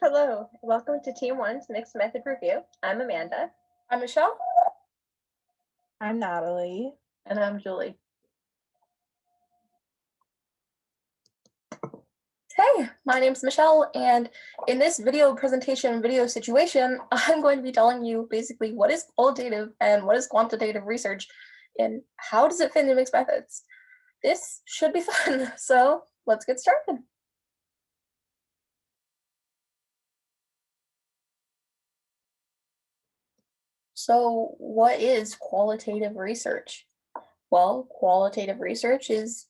Hello, welcome to Team One's Mixed Method Review. I'm Amanda. I'm Michelle. I'm Natalie. And I'm Julie. Hey, my name's Michelle, and in this video situation, I'm going to be telling you basically what is qualitative and what is quantitative research and how does it fit into mixed methods. This should be fun, so let's get started. So what is qualitative research? Well, qualitative research is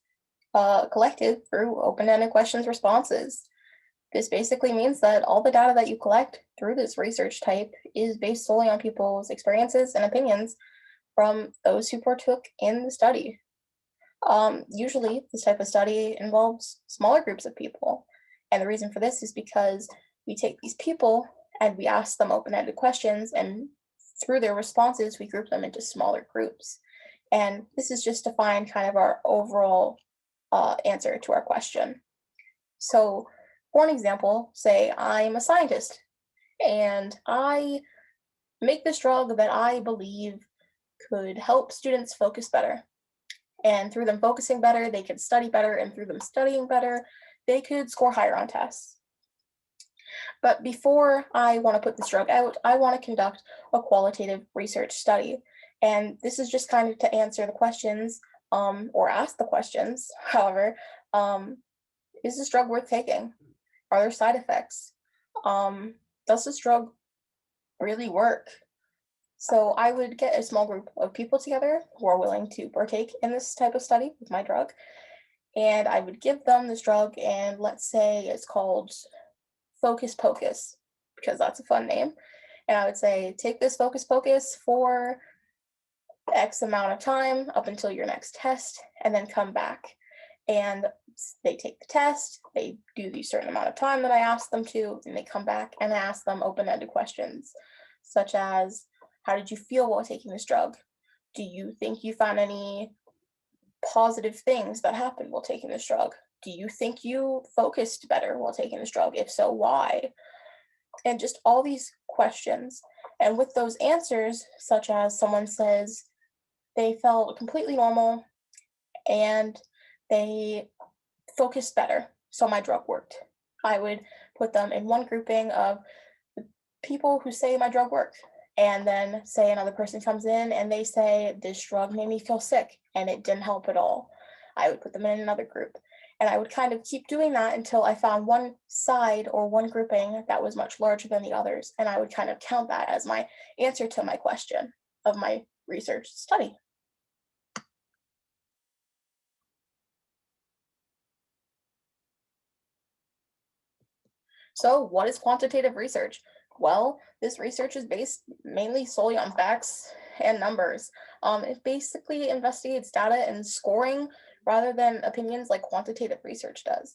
collected through open-ended questions responses. This basically means that all the data that you collect through this research type is based solely on people's experiences and opinions from those who partook in the study. Usually, this type of study involves smaller groups of people. And the reason for this is because we take these people and we ask them open-ended questions, and through their responses, we group them into smaller groups. And this is just to find kind of our overall answer to our question. So, for an example, say I'm a scientist and I make this drug that I believe could help students focus better. And through them focusing better, they could study better, and through them studying better, they could score higher on tests. But before I want to put this drug out, I want to conduct a qualitative research study. And this is just kind of to answer the questions or ask the questions, however, is this drug worth taking? Are there side effects? Does this drug really work? So I would get a small group of people together who are willing to partake in this type of study with my drug. And I would give them this drug, and let's say it's called Focus Pocus, because that's a fun name. And I would say, take this Focus Pocus for X amount of time up until your next test, and then come back. And they take the test, they do the certain amount of time that I asked them to, and they come back and I ask them open-ended questions, such as, how did you feel while taking this drug? Do you think you found any positive things that happened while taking this drug? Do you think you focused better while taking this drug? If so, why? And just all these questions. And with those answers, such as someone says they felt completely normal and they focused better, so my drug worked, I would put them in one grouping of people who say my drug worked. And then say another person comes in and they say, this drug made me feel sick and it didn't help at all. I would put them in another group. And I would kind of keep doing that until I found one side or one grouping that was much larger than the others. And I would kind of count that as my answer to my question of my research study. So what is quantitative research? Well, this research is based mainly solely on facts and numbers. It basically investigates data and scoring rather than opinions like quantitative research does.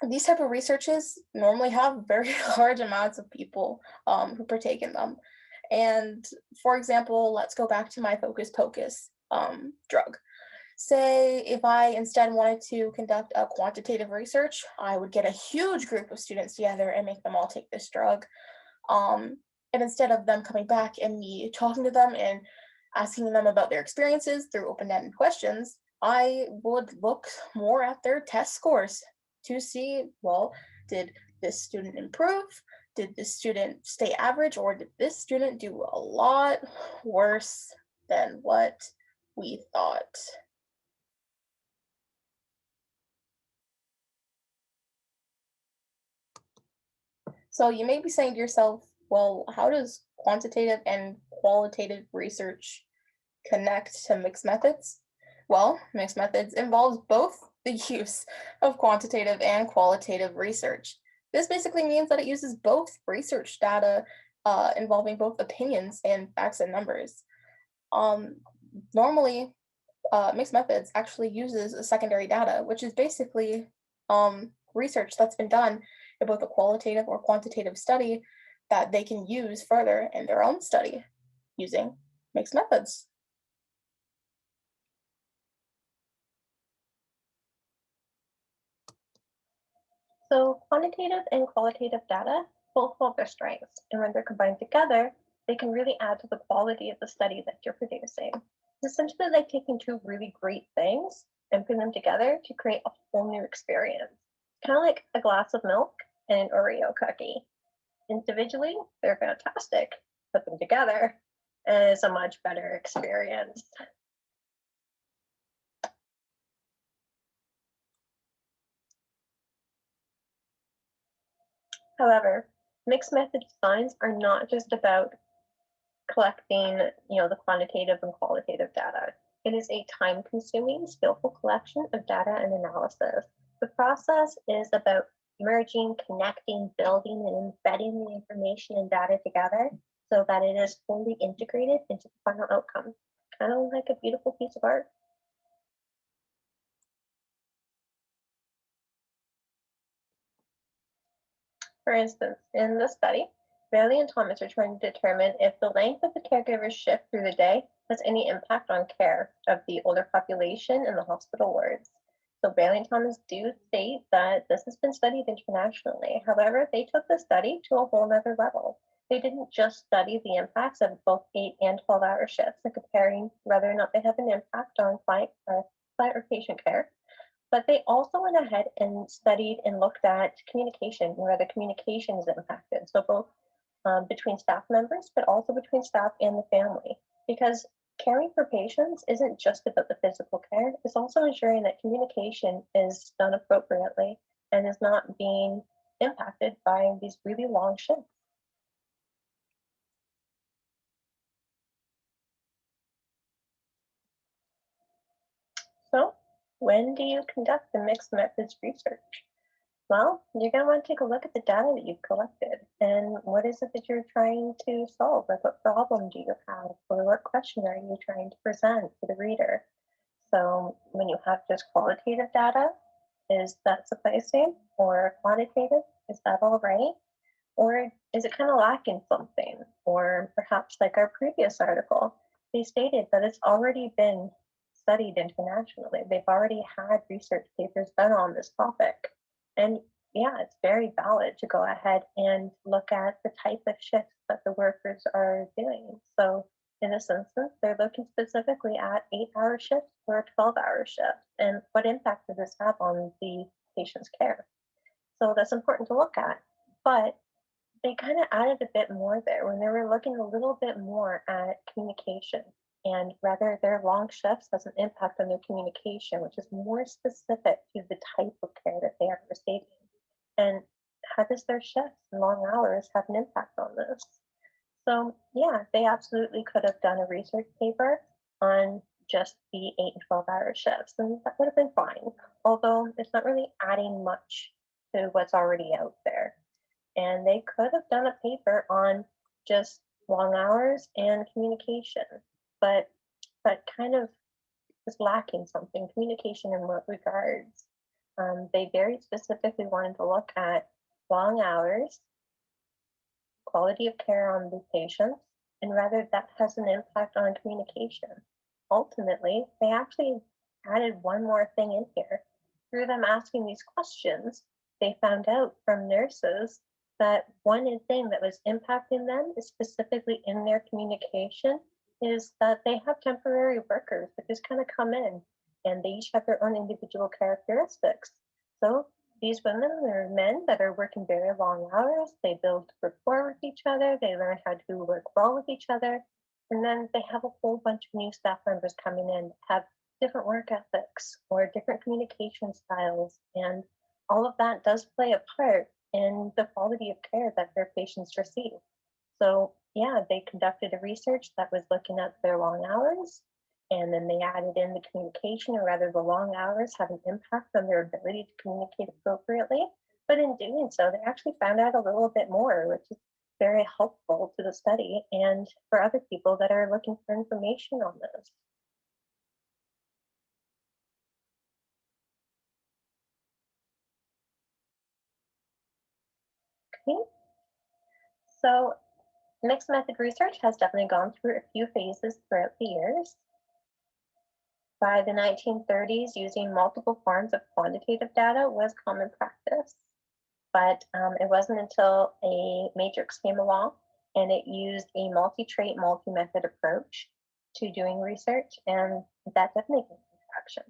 These type of researches normally have very large amounts of people who partake in them. And for example, let's go back to my Focus Pocus drug. Say if I instead wanted to conduct a quantitative research, I would get a huge group of students together and make them all take this drug. And instead of them coming back and me talking to them and asking them about their experiences through open-ended questions, I would look more at their test scores to see, well, did this student improve? Did this student stay average? Or did this student do a lot worse than what we thought? So you may be saying to yourself, well, how does quantitative and qualitative research connect to mixed methods? Well, mixed methods involves both the use of quantitative and qualitative research. This basically means that it uses both research data involving both opinions and facts and numbers. Normally, mixed methods actually uses a secondary data, which is basically research that's been done in both a qualitative or quantitative study that they can use further in their own study using mixed methods. So quantitative and qualitative data both hold their strengths, and when they're combined together, they can really add to the quality of the study that you're producing. It's essentially like taking two really great things and putting them together to create a whole new experience. Kind of like a glass of milk and an Oreo cookie. Individually, they're fantastic. Put them together, and it's a much better experience. However, mixed method designs are not just about collecting, the quantitative and qualitative data. It is a time-consuming, skillful collection of data and analysis. The process is about merging, connecting, building, and embedding the information and data together so that it is fully integrated into the final outcome. Kind of like a beautiful piece of art. For instance, in this study, Bailey and Thomas are trying to determine if the length of the caregiver's shift through the day has any impact on care of the older population in the hospital wards. So Bailey and Thomas do state that this has been studied internationally. However, they took the study to a whole nother level. They didn't just study the impacts of both 8 and 12-hour shifts and comparing whether or not they have an impact on client or patient care. But they also went ahead and studied and looked at communication and whether communication is impacted. So both between staff members, but also between staff and the family. Because caring for patients isn't just about the physical care, it's also ensuring that communication is done appropriately and is not being impacted by these really long shifts. So when do you conduct the mixed methods research? Well, you're going to want to take a look at the data that you've collected and what is it that you're trying to solve? Like, what problem do you have, or what question are you trying to present to the reader? So, when you have just qualitative data, is that sufficing? Or quantitative, is that all right? Or is it kind of lacking something? Or perhaps, like our previous article, they stated that it's already been studied internationally. They've already had research papers done on this topic. And yeah, it's very valid to go ahead and look at the type of shifts that the workers are doing. So in this instance, they're looking specifically at 8-hour shifts or 12-hour shifts and what impact does this have on the patient's care. So that's important to look at. But they kind of added a bit more there when they were looking a little bit more at communication and whether their long shifts has an impact on their communication, which is more specific to the type of care that they are receiving. And how does their shifts and long hours have an impact on this? So yeah, they absolutely could have done a research paper on just the 8 and 12-hour shifts, and that would have been fine. Although it's not really adding much to what's already out there. And they could have done a paper on just long hours and communication, but kind of was lacking something. Communication in what regards? They very specifically wanted to look at long hours, quality of care on the patients, and whether that has an impact on communication. Ultimately, they actually added one more thing in here. Through them asking these questions, they found out from nurses that one thing that was impacting them is specifically in their communication is that they have temporary workers that just kind of come in and they each have their own individual characteristics. So these women or men that are working very long hours, they build rapport with each other, they learn how to work well with each other, and then they have a whole bunch of new staff members coming in, have different work ethics or different communication styles, and all of that does play a part in the quality of care that their patients receive. So yeah, they conducted a research that was looking at their long hours, and then they added in the communication, or rather the long hours have an impact on their ability to communicate appropriately. But in doing so, they actually found out a little bit more, which is very helpful to the study and for other people that are looking for information on this. Okay. So mixed method research has definitely gone through a few phases throughout the years. By the 1930s, using multiple forms of quantitative data was common practice. but it wasn't until a matrix came along and it used a multi-trait, multi-method approach to doing research, and that definitely gained traction.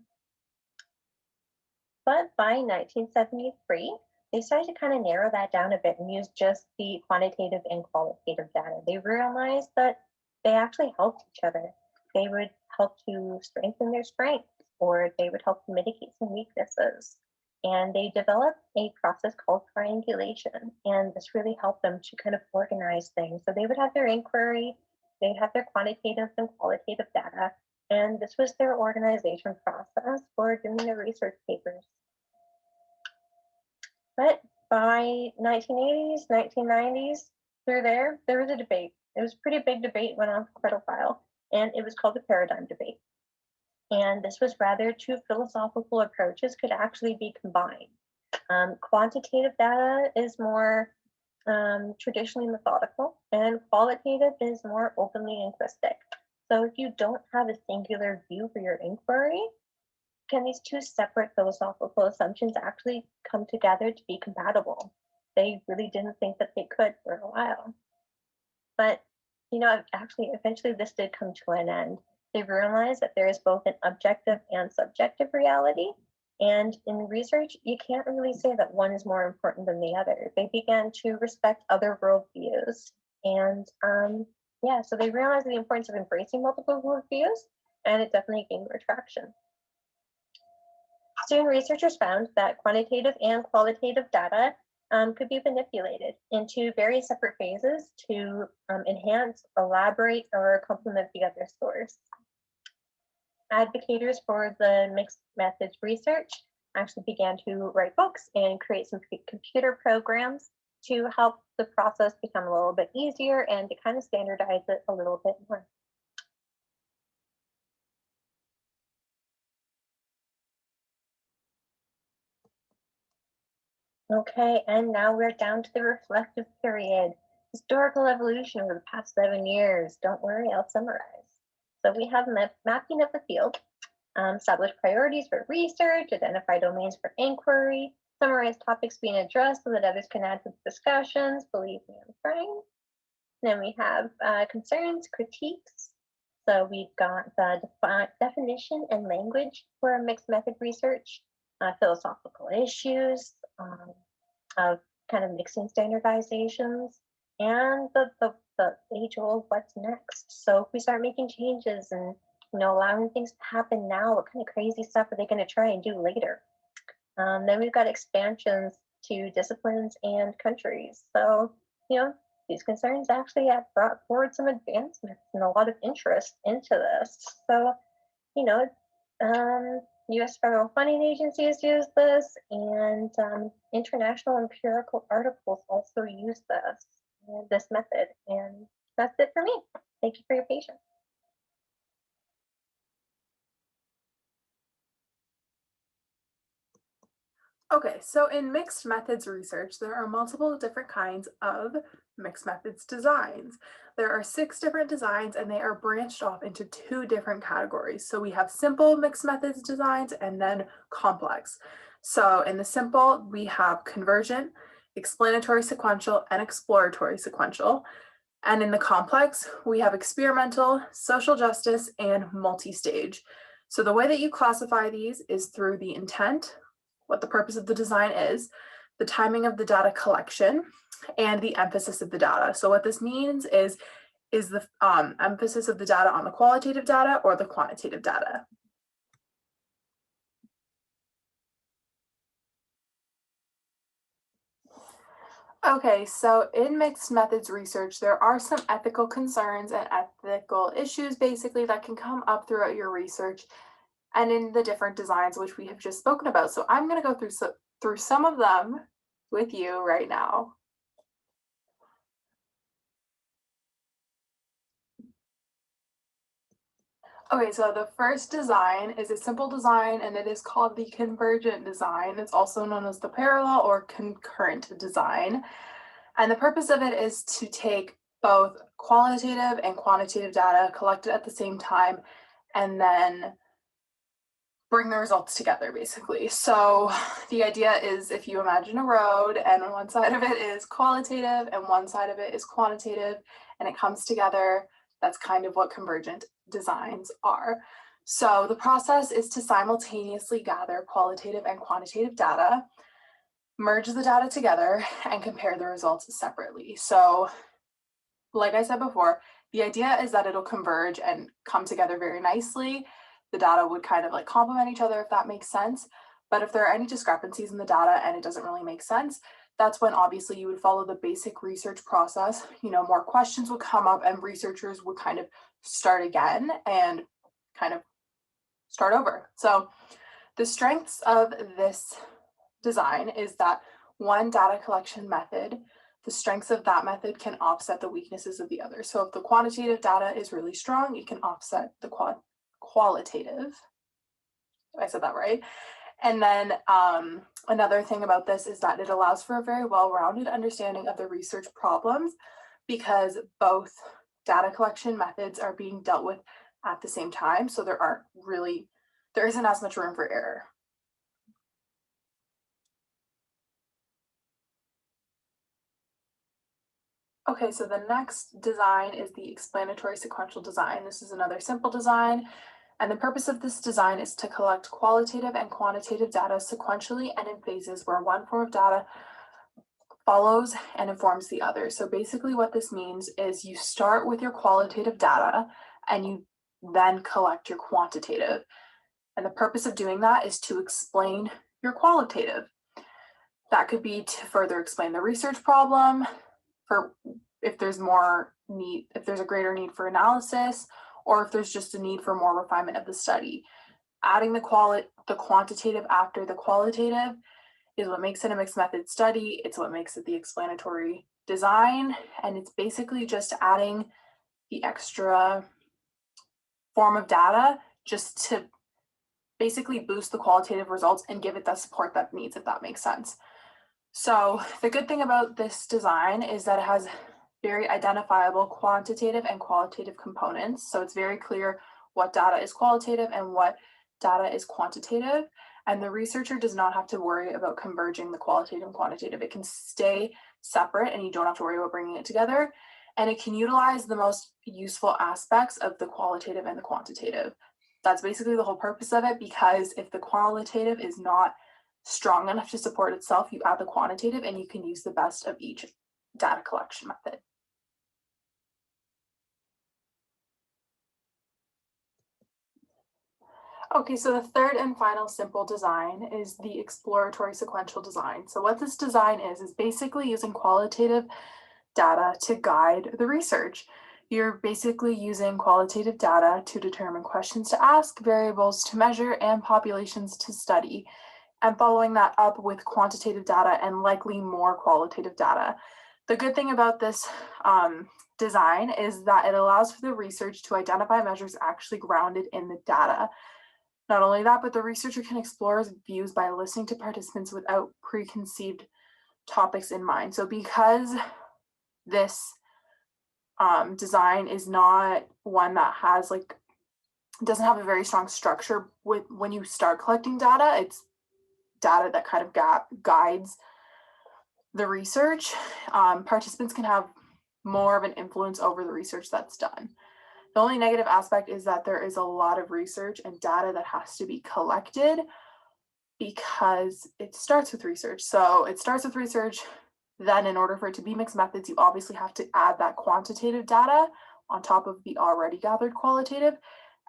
But by 1973, they started to kind of narrow that down a bit and use just the quantitative and qualitative data. They realized that they actually helped each other. They would help to strengthen their strengths, or they would help to mitigate some weaknesses. And they developed a process called triangulation, and this really helped them to kind of organize things. So they would have their inquiry, they'd have their quantitative and qualitative data, and this was their organization process for doing their research papers. But by 1980s, 1990s, through there was a debate. It was a pretty big debate, went on for quite a while, and it was called the paradigm debate. And this was rather two philosophical approaches could actually be combined. Quantitative data is more traditionally methodical, and qualitative is more openly linguistic. So if you don't have a singular view for your inquiry, can these two separate philosophical assumptions actually come together to be compatible? They really didn't think that they could for a while. But, actually, eventually this did come to an end. They realized that there is both an objective and subjective reality. And in research, you can't really say that one is more important than the other. They began to respect other worldviews. And so they realized the importance of embracing multiple worldviews, and it definitely gained more traction. Soon, researchers found that quantitative and qualitative data could be manipulated into very separate phases to enhance, elaborate, or complement the other source. Advocates for the mixed methods research actually began to write books and create some computer programs to help the process become a little bit easier and to kind of standardize it a little bit more. Okay, and now we're down to the reflective period. Historical evolution over the past 7 years. Don't worry, I'll summarize. So we have mapping of the field, establish priorities for research, identify domains for inquiry, summarize topics being addressed so that others can add to the discussions. Believe me, I'm trying. Then we have concerns, critiques. So we've got the definition and language for mixed method research, philosophical issues, of kind of mixing standardizations, and the age-old what's next. So if we start making changes and allowing things to happen now, what kind of crazy stuff are they going to try and do later? Then we've got expansions to disciplines and countries. So these concerns actually have brought forward some advancements and a lot of interest into this. So U.S. federal funding agencies use this, and international empirical articles also use this method. And that's it for me. Thank you for your patience. Okay, so in mixed methods research, there are multiple different kinds of mixed methods designs. There are 6 different designs, and they are branched off into 2 different categories. So we have simple mixed methods designs and then complex. So in the simple, we have convergent, explanatory sequential, and exploratory sequential. And in the complex, we have experimental, social justice, and multi-stage. So the way that you classify these is through the intent, what the purpose of the design is, the timing of the data collection, and the emphasis of the data. So what this means is the emphasis of the data on the qualitative data or the quantitative data. Okay, so in mixed methods research, there are some ethical concerns and ethical issues basically that can come up throughout your research and in the different designs which we have just spoken about. So I'm going to go through some of them with you right now. Okay, so the first design is a simple design, and it is called the convergent design. It's also known as the parallel or concurrent design. And the purpose of it is to take both qualitative and quantitative data collected at the same time and then bring the results together, basically. So the idea is, if you imagine a road and one side of it is qualitative and one side of it is quantitative, and it comes together, that's kind of what convergent designs are. So the process is to simultaneously gather qualitative and quantitative data, merge the data together, and compare the results separately. So like I said before, the idea is that it'll converge and come together very nicely. The data would kind of like complement each other, if that makes sense. But if there are any discrepancies in the data and it doesn't really make sense, that's when obviously you would follow the basic research process. You know, more questions would come up and researchers would kind of start again and kind of start over. So the strengths of this design is that one data collection method, the strengths of that method can offset the weaknesses of the other. So if the quantitative data is really strong, it can offset the qualitative. I said that right. And then another thing about this is that it allows for a very well-rounded understanding of the research problems, because both data collection methods are being dealt with at the same time. So there isn't as much room for error. Okay, so the next design is the explanatory sequential design. This is another simple design, and the purpose of this design is to collect qualitative and quantitative data sequentially and in phases where one form of data follows and informs the other. So basically what this means is you start with your qualitative data and you then collect your quantitative. And the purpose of doing that is to explain your qualitative. That could be to further explain the research problem, for if there's a greater need for analysis, or if there's just a need for more refinement of the study. Adding the quantitative after the qualitative is what makes it a mixed method study. It's what makes it the explanatory design. And it's basically just adding the extra form of data just to basically boost the qualitative results and give it the support that it needs, if that makes sense. So the good thing about this design is that it has very identifiable quantitative and qualitative components. So it's very clear what data is qualitative and what data is quantitative. And the researcher does not have to worry about converging the qualitative and quantitative. It can stay separate and you don't have to worry about bringing it together. And it can utilize the most useful aspects of the qualitative and the quantitative. That's basically the whole purpose of it, because if the qualitative is not strong enough to support itself, you add the quantitative and you can use the best of each data collection method. Okay, so the third and final simple design is the exploratory sequential design. So what this design is basically using qualitative data to guide the research. You're basically using qualitative data to determine questions to ask, variables to measure, and populations to study, and following that up with quantitative data and likely more qualitative data. The good thing about this design is that it allows for the research to identify measures actually grounded in the data. Not only that, but the researcher can explore his views by listening to participants without preconceived topics in mind. So because this design is not one that has doesn't have a very strong structure when you start collecting data, it's data that kind of guides the research. Participants can have more of an influence over the research that's done. The only negative aspect is that there is a lot of research and data that has to be collected because it starts with research. So it starts with research, then in order for it to be mixed methods, you obviously have to add that quantitative data on top of the already gathered qualitative,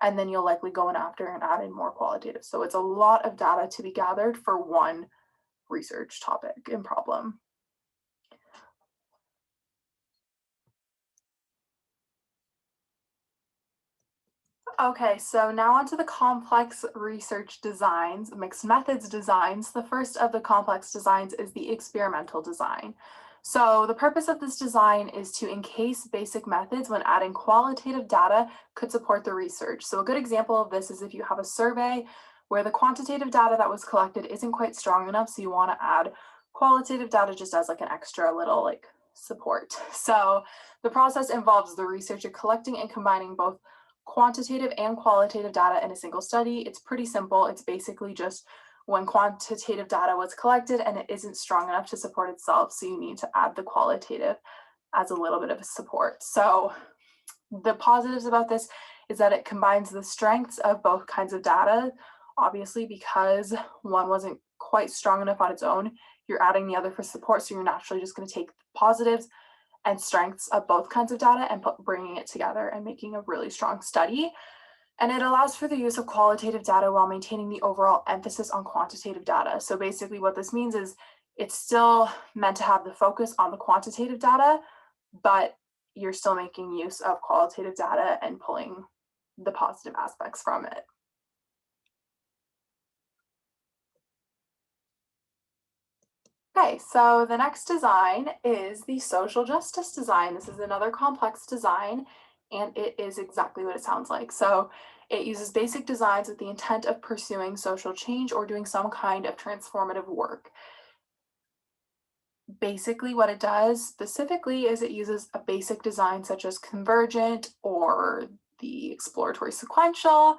and then you'll likely go in after and add in more qualitative. So it's a lot of data to be gathered for one research topic and problem. Okay, so now onto the complex research designs, mixed methods designs. The first of the complex designs is the experimental design. So the purpose of this design is to encase basic methods when adding qualitative data could support the research. So a good example of this is if you have a survey where the quantitative data that was collected isn't quite strong enough, so you want to add qualitative data just as an extra little support. So the process involves the researcher collecting and combining both quantitative and qualitative data in a single study. It's pretty simple. It's basically just when quantitative data was collected and it isn't strong enough to support itself, so you need to add the qualitative as a little bit of a support. So the positives about this is that it combines the strengths of both kinds of data. Obviously, because one wasn't quite strong enough on its own, you're adding the other for support, so you're naturally just going to take the positives and strengths of both kinds of data and bringing it together and making a really strong study. And it allows for the use of qualitative data while maintaining the overall emphasis on quantitative data. So basically what this means is it's still meant to have the focus on the quantitative data, but you're still making use of qualitative data and pulling the positive aspects from it. Okay, so the next design is the social justice design. This is another complex design, and it is exactly what it sounds like. So it uses basic designs with the intent of pursuing social change or doing some kind of transformative work. Basically, what it does specifically is it uses a basic design such as convergent or the exploratory sequential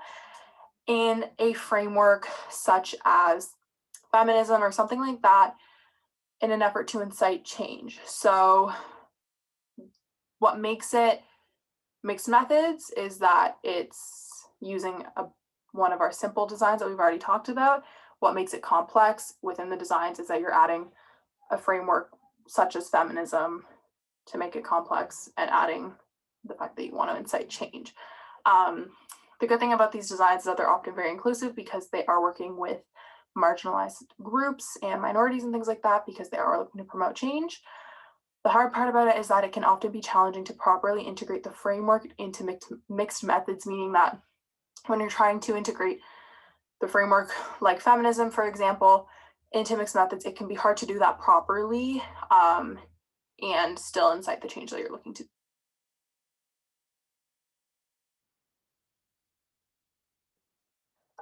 in a framework such as feminism or something like that, in an effort to incite change. So what makes it mixed methods is that it's using one of our simple designs that we've already talked about. What makes it complex within the designs is that you're adding a framework such as feminism to make it complex and adding the fact that you want to incite change. The good thing about these designs is that they're often very inclusive because they are working with marginalized groups and minorities and things like that because they are looking to promote change. The hard part about it is that it can often be challenging to properly integrate the framework into mixed methods, meaning that when you're trying to integrate the framework like feminism, for example, into mixed methods, it can be hard to do that properly and still incite the change that you're looking to.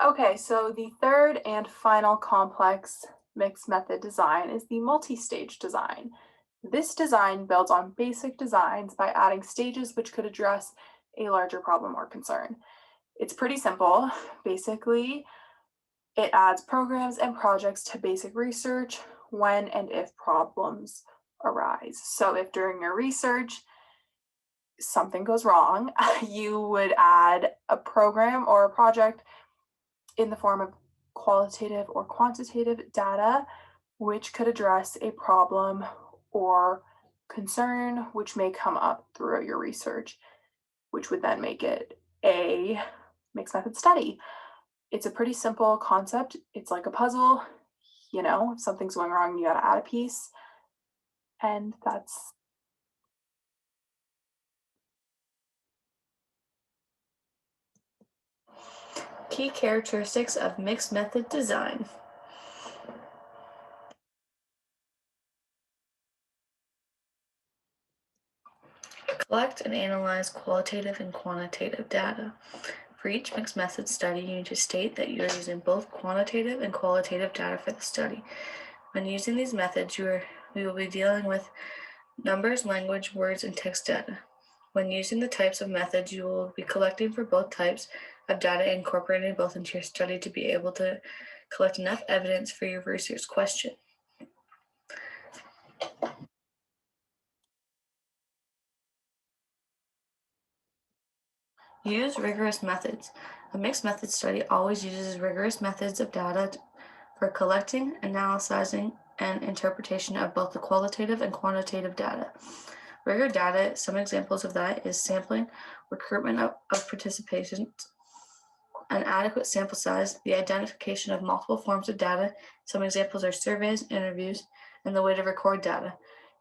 Okay, so the third and final complex mixed method design is the multi-stage design. This design builds on basic designs by adding stages which could address a larger problem or concern. It's pretty simple. Basically, it adds programs and projects to basic research when and if problems arise. So if during your research something goes wrong, you would add a program or a project in the form of qualitative or quantitative data, which could address a problem or concern which may come up throughout your research, which would then make it a mixed method study. It's a pretty simple concept. It's like a puzzle. You know, if something's going wrong, you got to add a piece. And that's Key characteristics of mixed method design. Collect and analyze qualitative and quantitative data. For each mixed method study, you need to state that you are using both quantitative and qualitative data for the study. When using these methods, we will be dealing with numbers, language, words, and text data. When using the types of methods, you will be collecting for both types of data and incorporating both into your study to be able to collect enough evidence for your research question. Use rigorous methods. A mixed method study always uses rigorous methods of data for collecting, analyzing, and interpretation of both the qualitative and quantitative data. Rigor data, some examples of that is sampling, recruitment of participants, an adequate sample size, the identification of multiple forms of data. Some examples are surveys, interviews, and the way to record data.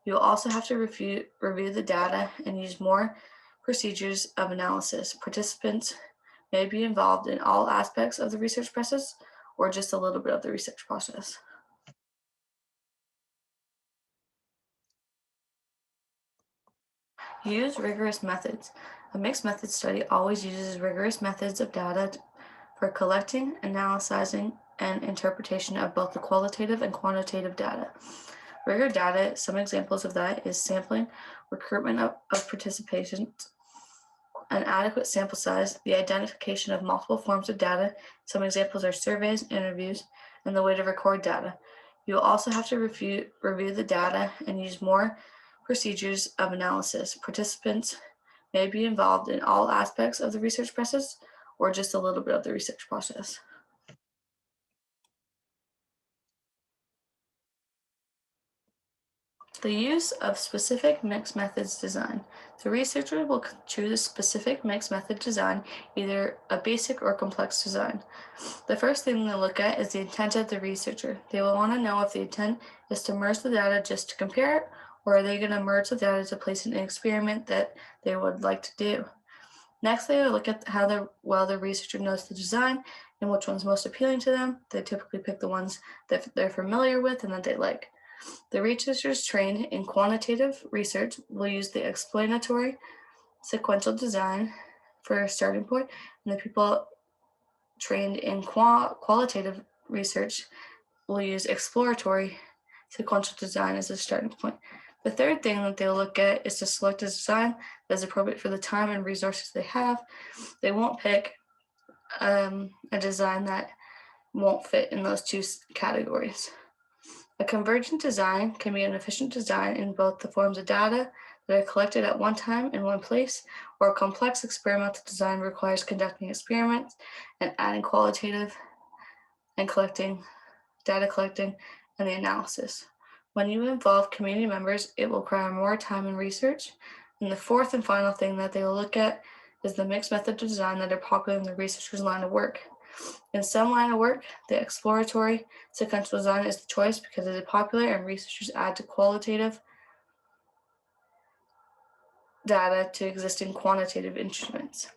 You will also have to review the data and use more procedures of analysis. Participants may be involved in all aspects of the research process or just a little bit of the research process. Use rigorous methods. A mixed method study always uses rigorous methods of data for collecting, analyzing, and interpretation of both the qualitative and quantitative data. Rigor data, some examples of that is sampling, recruitment of participants, an adequate sample size, the identification of multiple forms of data. Some examples are surveys, interviews, and the way to record data. You will also have to review the data and use more procedures of analysis. Participants may be involved in all aspects of the research process or just a little bit of the research process. The use of specific mixed methods design. The researcher will choose a specific mixed method design, either a basic or complex design. The first thing they'll look at is the intent of the researcher. They will want to know if the intent is to merge the data just to compare it, or are they going to merge the data to place in an experiment that they would like to do. Next, they will look at how well the researcher knows the design and which one's most appealing to them. They typically pick the ones that they're familiar with and that they like. The researchers trained in quantitative research will use the explanatory sequential design for a starting point, and the people trained in qualitative research will use exploratory sequential design as a starting point. The third thing that they'll look at is to select a design that is appropriate for the time and resources they have. They won't pick a design that won't fit in those two categories. A convergent design can be an efficient design in both the forms of data that are collected at one time in one place, or a complex experimental design requires conducting experiments and adding qualitative and data collecting, and the analysis. When you involve community members, it will require more time and research. And the fourth and final thing that they will look at is the mixed method design that are popular in the researcher's line of work. In some line of work, the exploratory sequential design is the choice because it is popular and researchers add to qualitative data to existing quantitative instruments.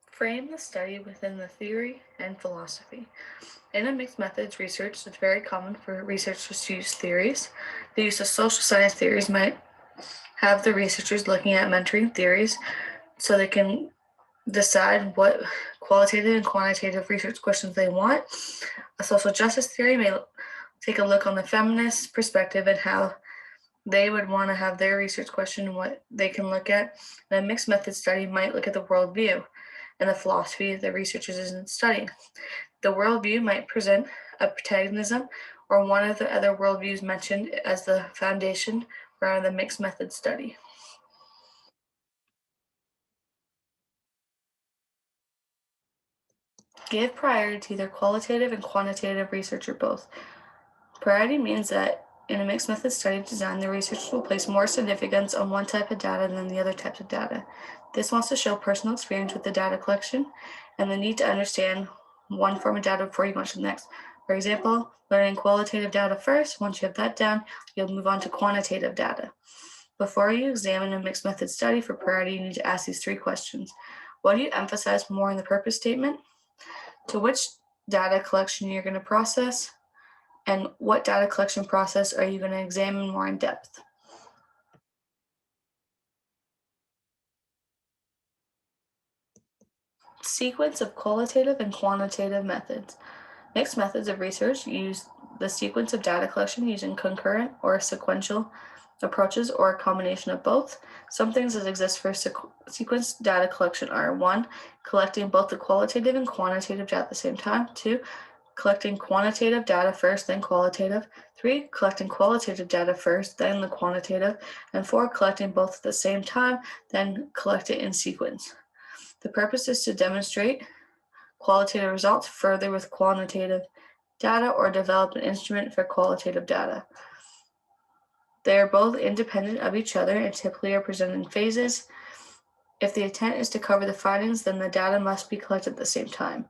Frame the study within the theory and philosophy. In a mixed methods research, it's very common for researchers to use theories. The use of social science theories might have the researchers looking at mentoring theories so they can decide what qualitative and quantitative research questions they want. A social justice theory may take a look on the feminist perspective and how they would want to have their research question and what they can look at. And a mixed method study might look at the worldview and the philosophy the researchers isn't studying. The worldview might present a protagonism or one of the other worldviews mentioned as the foundation for the mixed method study. Give priority to either qualitative and quantitative research or both. Priority means that in a mixed method study design, the researcher will place more significance on one type of data than the other types of data. This wants to show personal experience with the data collection and the need to understand one form of data before you go on to the next. For example, learning qualitative data first. Once you have that down, you'll move on to quantitative data. Before you examine a mixed method study for priority, you need to ask these three questions. What do you emphasize more in the purpose statement? To which data collection you're going to process? And what data collection process are you going to examine more in depth? Sequence of qualitative and quantitative methods. Mixed methods of research use the sequence of data collection using concurrent or sequential approaches or a combination of both. Some things that exist for sequence data collection are 1, collecting both the qualitative and quantitative data at the same time. 2, collecting quantitative data first, then qualitative. 3, collecting qualitative data first, then the quantitative. And 4, collecting both at the same time, then collect it in sequence. The purpose is to demonstrate qualitative results further with quantitative data or develop an instrument for qualitative data. They are both independent of each other and typically are presented in phases. If the intent is to cover the findings, then the data must be collected at the same time.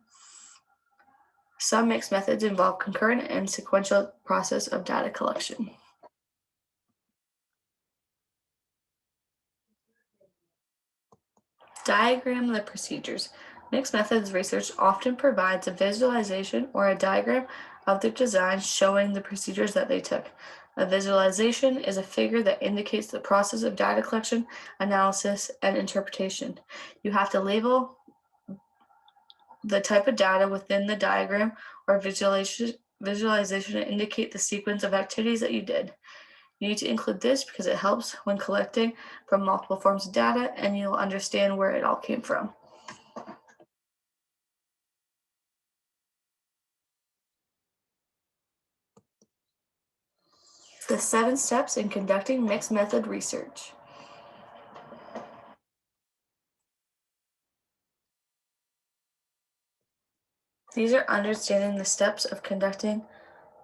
Some mixed methods involve concurrent and sequential process of data collection. Diagram the procedures. Mixed methods research often provides a visualization or a diagram of the design showing the procedures that they took. A visualization is a figure that indicates the process of data collection, analysis, and interpretation. You have to label the type of data within the diagram or visualization to indicate the sequence of activities that you did. You need to include this because it helps when collecting from multiple forms of data and you'll understand where it all came from. The 7 steps in conducting mixed method research. These are understanding the steps of conducting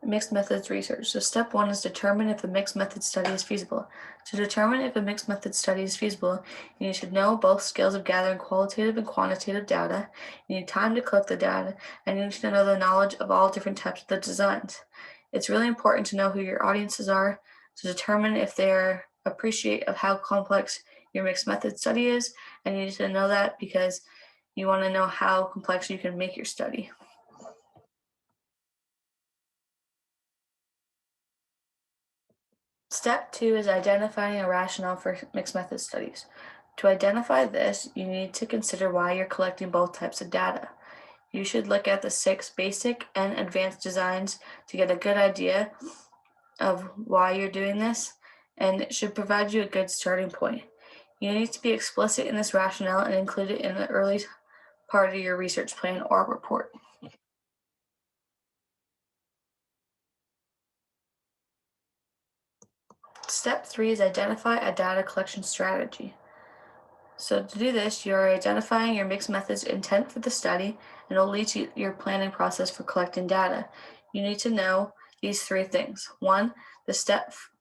mixed methods research. So step 1 is determine if a mixed method study is feasible. To determine if a mixed method study is feasible, you need to know both skills of gathering qualitative and quantitative data. You need time to collect the data, and you need to know the knowledge of all different types of the designs. It's really important to know who your audiences are to determine if they appreciate of how complex your mixed method study is, and you need to know that because you want to know how complex you can make your study. Step 2 is identifying a rationale for mixed method studies. To identify this, you need to consider why you're collecting both types of data. You should look at the 6 basic and advanced designs to get a good idea of why you're doing this, and it should provide you a good starting point. You need to be explicit in this rationale and include it in the early part of your research plan or report. Step 3 is identify a data collection strategy. So to do this, you're identifying your mixed methods intent for the study, and it'll lead to your planning process for collecting data. You need to know these 3 things. 1, the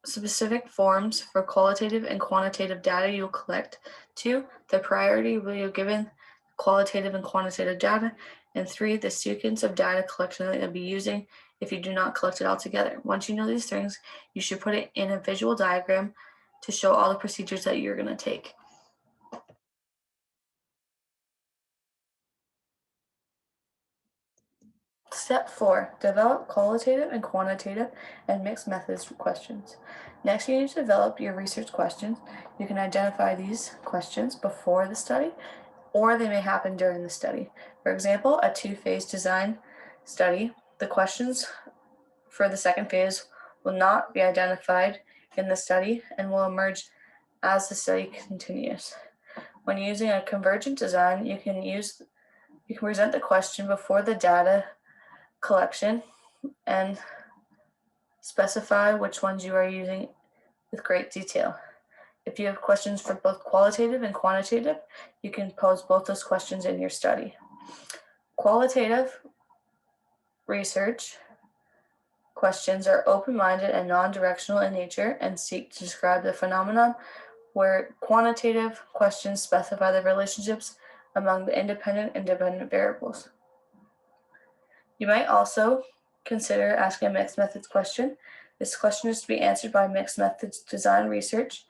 specific forms for qualitative and quantitative data you'll collect. 2, the priority you'll given qualitative and quantitative data. And 3, the sequence of data collection that you'll be using if you do not collect it all together. Once you know these things, you should put it in a visual diagram to show all the procedures that you're going to take. Step 4, develop qualitative and quantitative and mixed methods questions. Next, you need to develop your research questions. You can identify these questions before the study, or they may happen during the study. For example, a 2-phase design study, the questions for the second phase will not be identified in the study and will emerge as the study continues. When using a convergent design, you can present the question before the data collection and specify which ones you are using with great detail. If you have questions for both qualitative and quantitative, you can pose both those questions in your study. Qualitative research questions are open-minded and non-directional in nature and seek to describe the phenomenon, where quantitative questions specify the relationships among the independent and dependent variables. You might also consider asking a mixed methods question. This question is to be answered by mixed methods design research.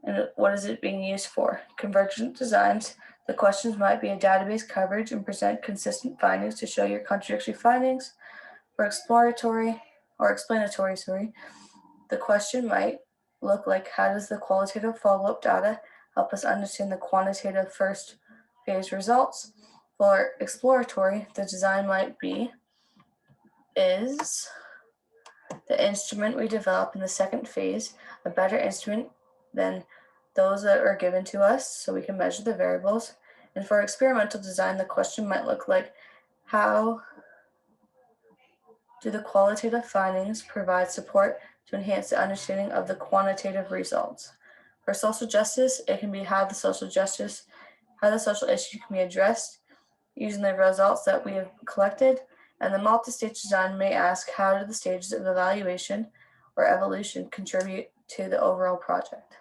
And what is it being used for? Convergent designs. The questions might be a database coverage and present consistent findings to show your contradictory findings. For explanatory, the question might look like, how does the qualitative follow-up data help us understand the quantitative first phase results? For exploratory, the design might be, is the instrument we develop in the second phase a better instrument than those that are given to us so we can measure the variables? And for experimental design, the question might look like, how do the qualitative findings provide support to enhance the understanding of the quantitative results? For social justice, it can be how the social issue can be addressed using the results that we have collected. And the multi-stage design may ask, how do the stages of evaluation or evolution contribute to the overall project?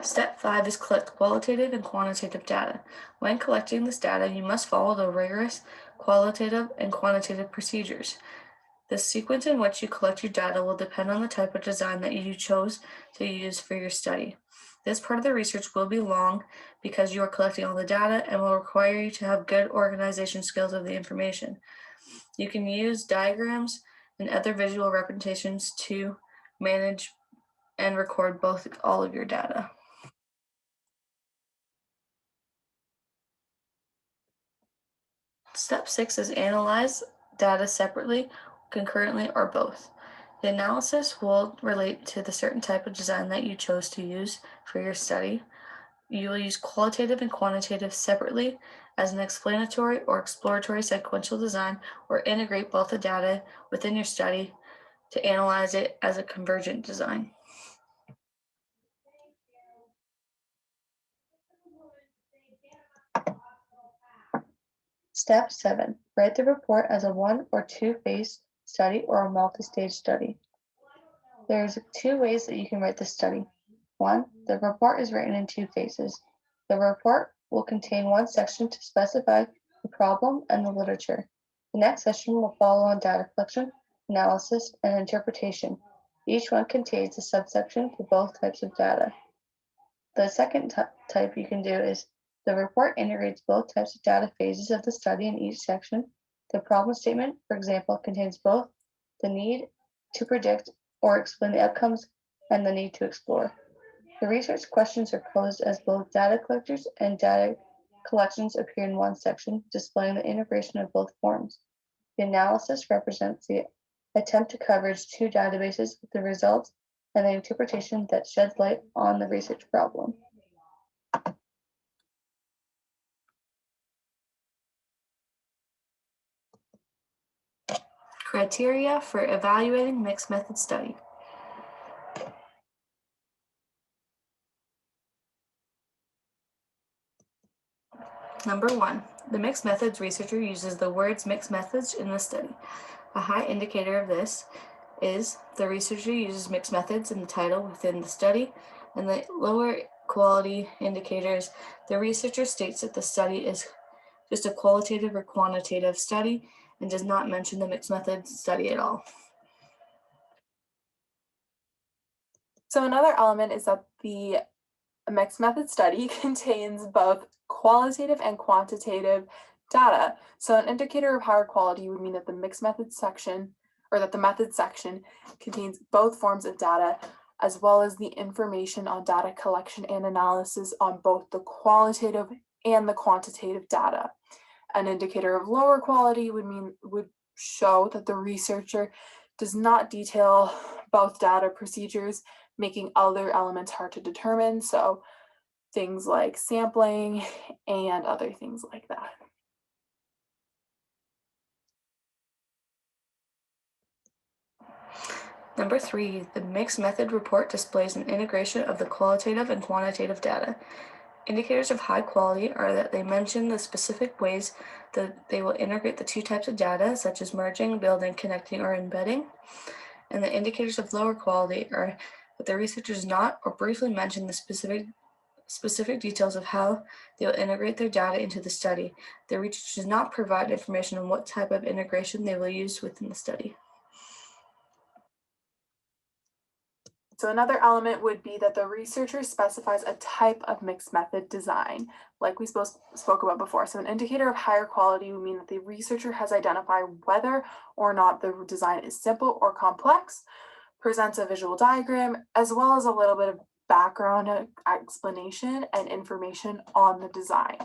Step 5 is collect qualitative and quantitative data. When collecting this data, you must follow the rigorous qualitative and quantitative procedures. The sequence in which you collect your data will depend on the type of design that you chose to use for your study. This part of the research will be long because you are collecting all the data and will require you to have good organization skills of the information. You can use diagrams and other visual representations to manage and record all of your data. Step 6 is analyze data separately, concurrently, or both. The analysis will relate to the certain type of design that you chose to use for your study. You will use qualitative and quantitative separately as an explanatory or exploratory sequential design, or integrate both the data within your study to analyze it as a convergent design. Step 7. Write the report as a one- or two-phase study or a multi-stage study. There's 2 ways that you can write the study. 1. The report is written in 2 phases. The report will contain one section to specify the problem and the literature. The next section will follow on data collection, analysis, and interpretation. Each one contains a subsection for both types of data. The second type you can do is the report integrates both types of data phases of the study in each section. The problem statement, for example, contains both the need to predict or explain the outcomes and the need to explore. The research questions are posed as both data collectors and data collections appear in one section, displaying the integration of both forms. The analysis represents the attempt to coverage 2 databases with the results and the interpretation that sheds light on the research problem. Criteria for evaluating mixed method study. Number 1, the mixed methods researcher uses the words mixed methods in the study. A high indicator of this is the researcher uses mixed methods in the title within the study, and the lower quality indicators, the researcher states that the study is just a qualitative or quantitative study and does not mention the mixed methods study at all. So another element is that the mixed method study contains both qualitative and quantitative data. So an indicator of higher quality would mean that the mixed method section, or that the method section contains both forms of data, as well as the information on data collection and analysis on both the qualitative and the quantitative data. An indicator of lower quality would show that the researcher does not detail both data procedures, making other elements hard to determine. So things like sampling and other things like that. Number 3, the mixed method report displays an integration of the qualitative and quantitative data. Indicators of high quality are that they mention the specific ways that they will integrate the 2 types of data, such as merging, building, connecting, or embedding. And the indicators of lower quality are that the researcher does not or briefly mention the specific details of how they will integrate their data into the study. The researcher does not provide information on what type of integration they will use within the study. So another element would be that the researcher specifies a type of mixed method design, like we spoke about before. So an indicator of higher quality would mean that the researcher has identified whether or not the design is simple or complex, presents a visual diagram, as well as a little bit of background explanation and information on the design.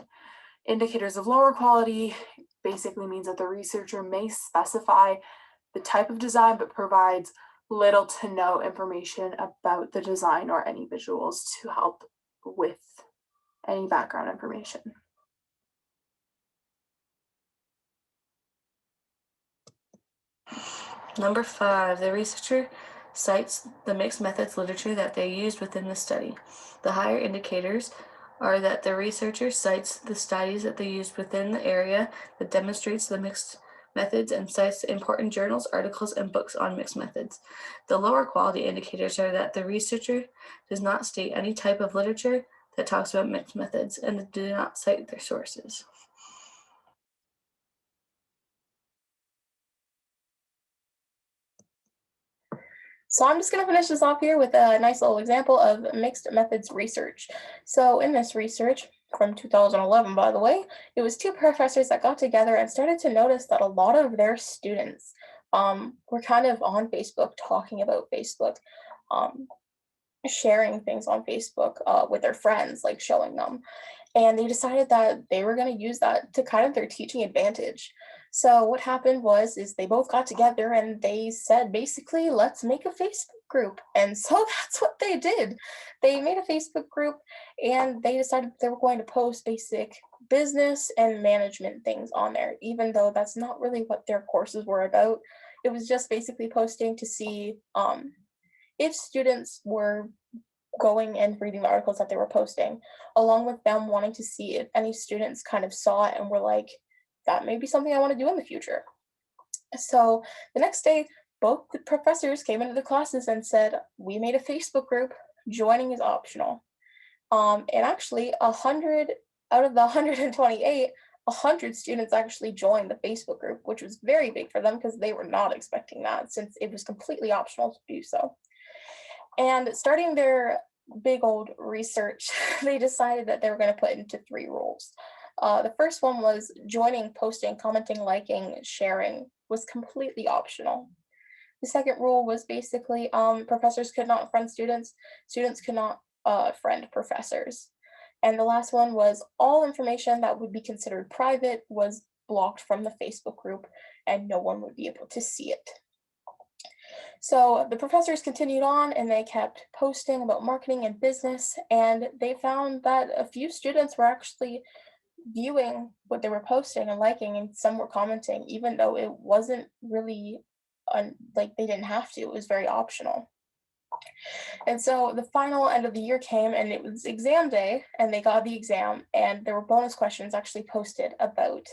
Indicators of lower quality basically means that the researcher may specify the type of design, but provides little to no information about the design or any visuals to help with any background information. Number 5, the researcher cites the mixed methods literature that they used within the study. The higher indicators are that the researcher cites the studies that they used within the area that demonstrates the mixed methods and cites important journals, articles, and books on mixed methods. The lower quality indicators are that the researcher does not state any type of literature that talks about mixed methods and do not cite their sources. So I'm just going to finish this off here with a nice little example of mixed methods research. So in this research, from 2011, by the way, it was 2 professors that got together and started to notice that a lot of their students were kind of on Facebook talking about Facebook. sharing things on Facebook with their friends, like showing them. And they decided that they were going to use that to kind of their teaching advantage. So what happened was is they both got together and they said basically, let's make a Facebook group. And so that's what they did. They made a Facebook group and they decided they were going to post basic business and management things on there, even though that's not really what their courses were about. It was just basically posting to see if students were going and reading the articles that they were posting, along with them wanting to see if any students kind of saw it and were like, that may be something I want to do in the future. So the next day, both the professors came into the classes and said, we made a Facebook group, joining is optional. And actually 100 out of the 128, 100 students actually joined the Facebook group, which was very big for them because they were not expecting that since it was completely optional to do so. And starting their big old research, they decided that they were going to put into 3 rules. The first one was joining, posting, commenting, liking, sharing was completely optional. The second rule was basically professors could not friend students, students could not friend professors. And the last one was all information that would be considered private was blocked from the Facebook group and no one would be able to see it. So the professors continued on and they kept posting about marketing and business, and they found that a few students were actually viewing what they were posting and liking, and some were commenting, even though it wasn't really like they didn't have to, it was very optional. And so the final end of the year came and it was exam day and they got the exam and there were bonus questions actually posted about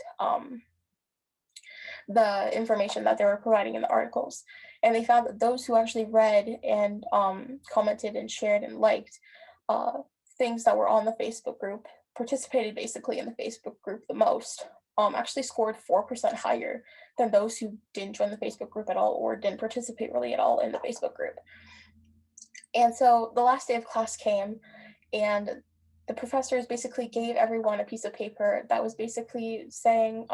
the information that they were providing in the articles. And they found that those who actually read and commented and shared and liked things that were on the Facebook group, participated basically in the Facebook group the most, actually scored 4% higher than those who didn't join the Facebook group at all or didn't participate really at all in the Facebook group. And so the last day of class came and the professors basically gave everyone a piece of paper that was basically saying,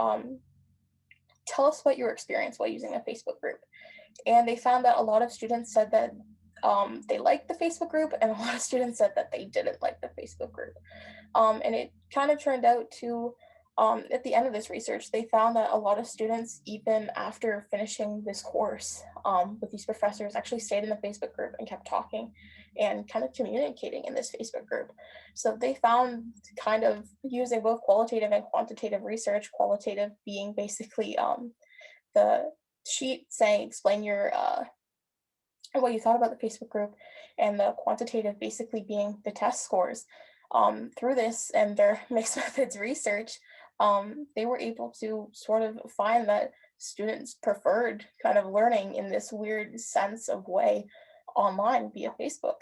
tell us what your experience while using a Facebook group. And they found that a lot of students said that they liked the Facebook group and a lot of students said that they didn't like the Facebook group. And it kind of turned out to, at the end of this research, they found that a lot of students, even after finishing this course with these professors, actually stayed in the Facebook group and kept talking and kind of communicating in this Facebook group. So they found kind of using both qualitative and quantitative research, qualitative being basically the sheet saying, explain your what you thought about the Facebook group, and the quantitative basically being the test scores. Through this and their mixed methods research, they were able to sort of find that students preferred kind of learning in this weird sense of way online via Facebook.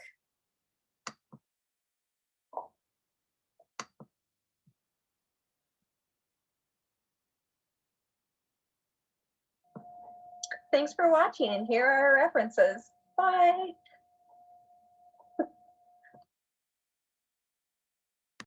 Thanks for watching, and here are our references. Bye.